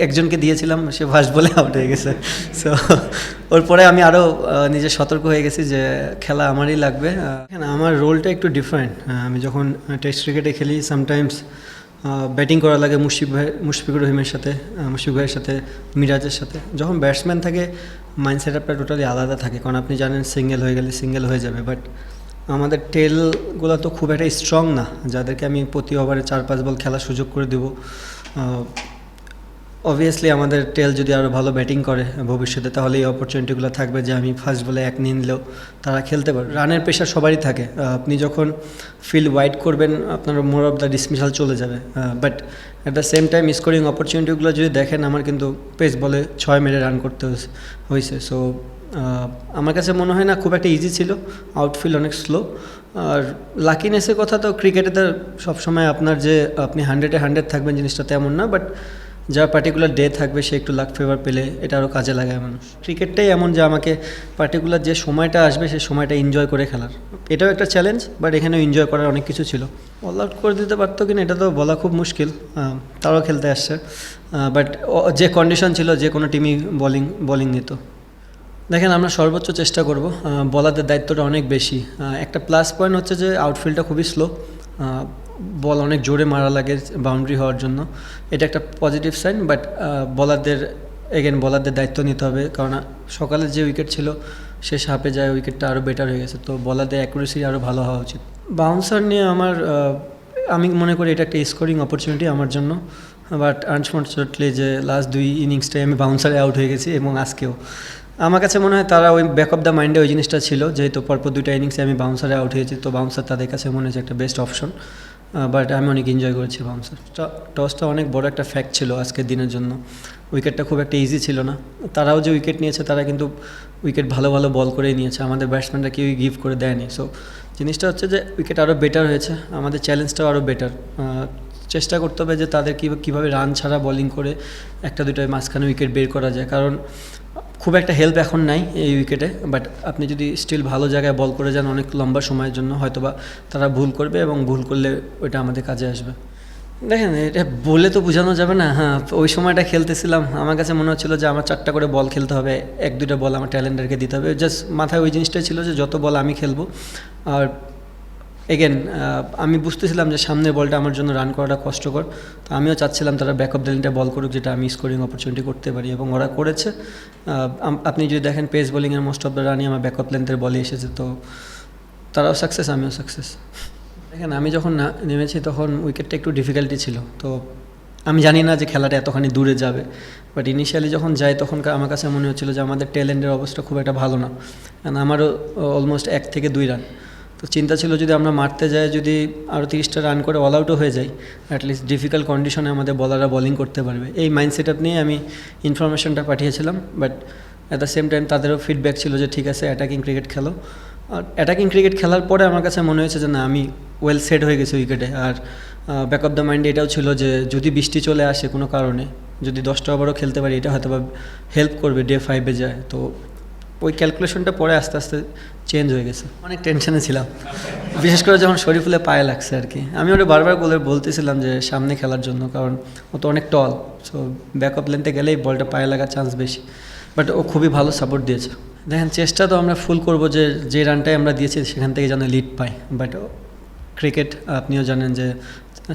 একজনকে দিয়েছিলাম, সে ফার্স্ট বলে আউট হয়ে গেছে। সো ওর পরে আমি আরও নিজে সতর্ক হয়ে গেছি যে খেলা আমারই লাগবে। আমার রোলটা একটু ডিফারেন্ট। আমি যখন টেস্ট ক্রিকেটে খেলি সামটাইমস ব্যাটিং করা লাগে মুশফিকুর রহিমের সাথে, মুশফিক ভাইয়ের সাথে, মিরাজের সাথে। যখন ব্যাটসম্যান থাকে মাইন্ড সেট আপটা টোটালি আলাদা থাকে, কারণ আপনি জানেন সিঙ্গেল হয়ে গেলে সিঙ্গেল হয়ে যাবে। বাট আমাদের টেলগুলো তো খুব একটা স্ট্রং না, যাদেরকে আমি প্রতি ওভারে 4-5 বল খেলার সুযোগ করে দেবো। অবভিয়াসলি আমাদের টেল যদি আরও ভালো ব্যাটিং করে ভবিষ্যতে, তাহলে এই অপরচুনিটিগুলো থাকবে যে আমি ফার্স্ট বলে 1 নিয়ে নিলেও তারা খেলতে পারে। রানের প্রেশার সবারই থাকে। আপনি যখন ফিল্ড ওয়াইড করবেন আপনার মোর অফ দ্য ডিসমিসাল চলে যাবে। But at the same time scoring অপরচুনিটিগুলো যদি দেখেন, আমার কিন্তু পেস বলে 6 মেরে রান করতে হয়েছে। সো আমার কাছে মনে হয় না খুব একটা ইজি ছিল। আউটফিল্ড অনেক স্লো। আর লাকিনেসের কথা তো ক্রিকেটে তো সবসময় আপনার যে আপনি 100-এ 100 থাকবেন জিনিসটা তেমন না। বাট যা পার্টিকুলার ডে থাকবে সে একটু লাক ফেভার পেলে এটা আরও কাজে লাগায় মানুষ। ক্রিকেটটাই এমন যে আমাকে পার্টিকুলার যে সময়টা আসবে সেই সময়টা এনজয় করে খেলার, এটাও একটা চ্যালেঞ্জ। বাট এখানেও এনজয় করার অনেক কিছু ছিল। অল আউট করে দিতে পারতো কিনা এটা তো বলা খুব মুশকিল। তারাও খেলতে আসছে। বাট যে কন্ডিশন ছিল যে কোনো টিমই বোলিং নিত। দেখেন, আমরা সর্বোচ্চ চেষ্টা করব। বলারদের দায়িত্বটা অনেক বেশি। একটা প্লাস পয়েন্ট হচ্ছে যে আউটফিল্ডটা খুবই স্লো, বল অনেক জোরে মারা লাগে বাউন্ডারি হওয়ার জন্য, এটা একটা পজিটিভ সাইন। বাট বলারদের দায়িত্ব নিতে হবে, কারণ সকালে যে উইকেট ছিল শেষ হাফে যায় উইকেটটা আরও বেটার হয়ে গেছে। তো বলারদের অ্যাকুরেসি আরও ভালো হওয়া উচিত। বাউন্সার নিয়ে আমি মনে করি এটা একটা স্কোরিং অপরচুনিটি আমার জন্য। বাট আনফর্চুনেটলি যে লাস্ট 2 ইনিংসটাই আমি বাউন্সারে আউট হয়ে গেছি, এবং আজকেও আমার কাছে মনে হয় তারা ওই ব্যাক অফ দ্য মাইন্ডে ওই জিনিসটা ছিল, যেহেতু পরপর 2টা ইনিংসে আমি বাউন্সারে আউট হয়েছি, তো বাউন্সার তাদের কাছে মনে হচ্ছে একটা বেস্ট অপশন। বাট আমি অনেক এনজয় করেছি বাউন্সার। টসটা অনেক বড় একটা ফ্যাক্ট ছিল আজকের দিনের জন্য। উইকেটটা খুব একটা ইজি ছিল না। তারাও যে উইকেট নিয়েছে তারা কিন্তু উইকেট ভালো বল করেই নিয়েছে, আমাদের ব্যাটসম্যানরা কেউই গিভ করে দেয়নি। সো জিনিসটা হচ্ছে যে উইকেট আরও বেটার হয়েছে, আমাদের চ্যালেঞ্জটাও আরও বেটার। চেষ্টা করতে হবে যে তাদের কীভাবে রান ছাড়া বোলিং করে 1-2টায় মাঝখানে উইকেট বের করা যায়, কারণ খুব একটা হেল্প এখন নাই এই উইকেটে। বাট আপনি যদি স্টিল ভালো জায়গায় বল করে যান অনেক লম্বা সময়ের জন্য, হয়তোবা তারা ভুল করবে, এবং ভুল করলে ওইটা আমাদের কাজে আসবে। দেখেন, এটা বলে তো বোঝানো যাবে না। ওই সময়টা খেলতেছিলাম, আমার কাছে মনে হচ্ছিলো যে আমার 4টা করে বল খেলতে হবে, 1-2টা বল আমার ট্যালেন্টারকে দিতে হবে। জাস্ট মাথায় ওই জিনিসটাই ছিল যে যত বল আমি খেলবো। আর আমি বুঝতেছিলাম যে সামনের বলটা আমার জন্য রান করাটা কষ্টকর, তো আমিও চাচ্ছিলাম তারা ব্যাক অফ দ্য লাইনটা বল করুক, যেটা আমি স্কোরিং অপরচুনিটি করতে পারি, এবং ওরা করেছে। আপনি যদি দেখেন পেস বোলিংয়ের মোস্ট অফ দ্য রানই আমার ব্যাক অফ লেন্থের বলে এসেছে, তো তারাও সাকসেস, আমিও সাকসেস। দেখেন, আমি যখন নেমেছি তখন উইকেটটা একটু ডিফিকাল্টি ছিল, তো আমি জানি না যে খেলাটা এতখানি দূরে যাবে। বাট ইনিশিয়ালি যখন যাই তখন আমার কাছে মনে হচ্ছিলো যে আমাদের টেলেন্টের অবস্থা খুব একটা ভালো না, কারণ আমারও অলমোস্ট 1 থেকে 2 রান। তো চিন্তা ছিল যদি আমরা মারতে যাই, যদি আরও 30টা রান করে অল আউটও হয়ে যাই, অ্যাটলিস্ট ডিফিকাল্ট কন্ডিশনে আমাদের বলাররা বোলিং করতে পারবে। এই মাইন্ড সেট আপ নিয়ে আমি ইনফরমেশনটা পাঠিয়েছিলাম। But at the same time তাদেরও ফিডব্যাক ছিল যে ঠিক আছে, অ্যাটাকিং ক্রিকেট খেলো। আর অ্যাটাকিং ক্রিকেট খেলার পরে আমার কাছে মনে হয়েছে যে না, আমি ওয়েল সেট হয়ে গেছি উইকেটে। আর ব্যাক অফ দ্য মাইন্ডে এটাও ছিল যে যদি বৃষ্টি চলে আসে কোনো কারণে, যদি 10টা ওভারও খেলতে পারি, এটা হয়তো বা হেল্প করবে ডে 5-এ যায়। তো ওই ক্যালকুলেশনটা পরে আস্তে আস্তে চেঞ্জ হয়ে গেছে। অনেক টেনশনে ছিলাম, বিশেষ করে যখন শরীফুলের পায়ে লাগছে আর কি। আমি ওটা বারবার বলতেছিলাম যে সামনে খেলার জন্য, কারণ ও তো অনেক টল। সো ব্যাক অফ লেন্থে গেলেই বলটা পায়ে লাগার চান্স বেশি। বাট ও খুবই ভালো সাপোর্ট দিয়েছে। দেখেন, চেষ্টা তো আমরা ফুল করবো যে রানটাই আমরা দিয়েছি সেখান থেকে যেন লিড পাই। বাট ক্রিকেট আপনিও জানেন যে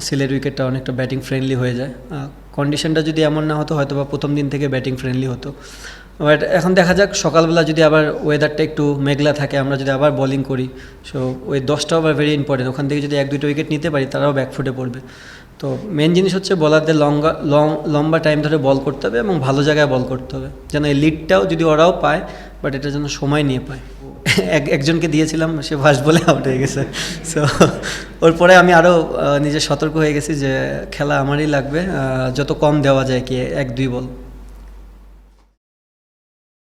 সিলেট উইকেটটা অনেকটা ব্যাটিং ফ্রেন্ডলি হয়ে যায়। কন্ডিশনটা যদি এমন না হতো হয়তো বা প্রথম দিন থেকে ব্যাটিং ফ্রেন্ডলি হতো। বাট এখন দেখা যাক, সকালবেলা যদি আবার ওয়েদারটা একটু মেঘলা থাকে, আমরা যদি আবার বোলিং করি, সো ওই 10টা ওভার ভেরি ইম্পর্টেন্ট। ওখান থেকে যদি 1-2টা উইকেট নিতে পারি, তারাও ব্যাকফুটে পড়বে। তো মেন জিনিস হচ্ছে বলারদের লম্বা টাইম ধরে বল করতে হবে, এবং ভালো জায়গায় বল করতে হবে, যেন এই লিডটাও যদি ওরাও পায়, বাট এটা যেন সময় নিয়ে পায়। একজনকে দিয়েছিলাম, সে ফার্স্ট বলে আউট হয়ে গেছে। সো ওর পরে আমি আরও নিজে সতর্ক হয়ে গেছি যে খেলা আমারই লাগবে, যত কম দেওয়া যায় কি 1-2 বল।